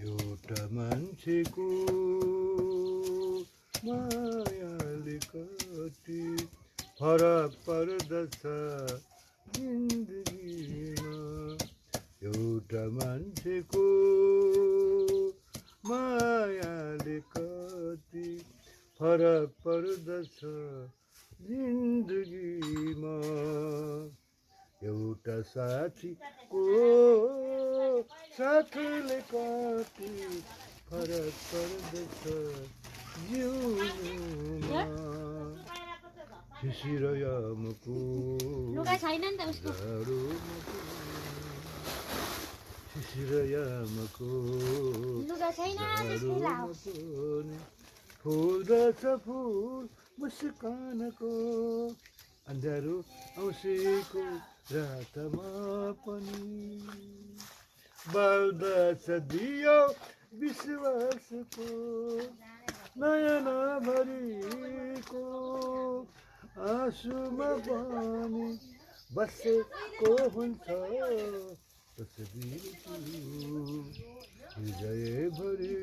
एउटा मान्छेको मायाले कति फरक पर्दछ जिन्दगीमा। एउटा मान्छेको मायाले कति फरक पर्दछ जिन्दगीमा। एउटा साथीको साथले कति फरक पर्दछ जिउनुमा। शिशिर यामको जाडोमा शिशिर यामको जाडोमा पनि फुल्दछ फुल मुस्कानको। अँध्यारो औँसीको रातमा पनि बाल्दछ दियो विश्वासको। नयनभरिको आँसुमा पनि बसेको हुन्छ तस्बिर हृदयभरि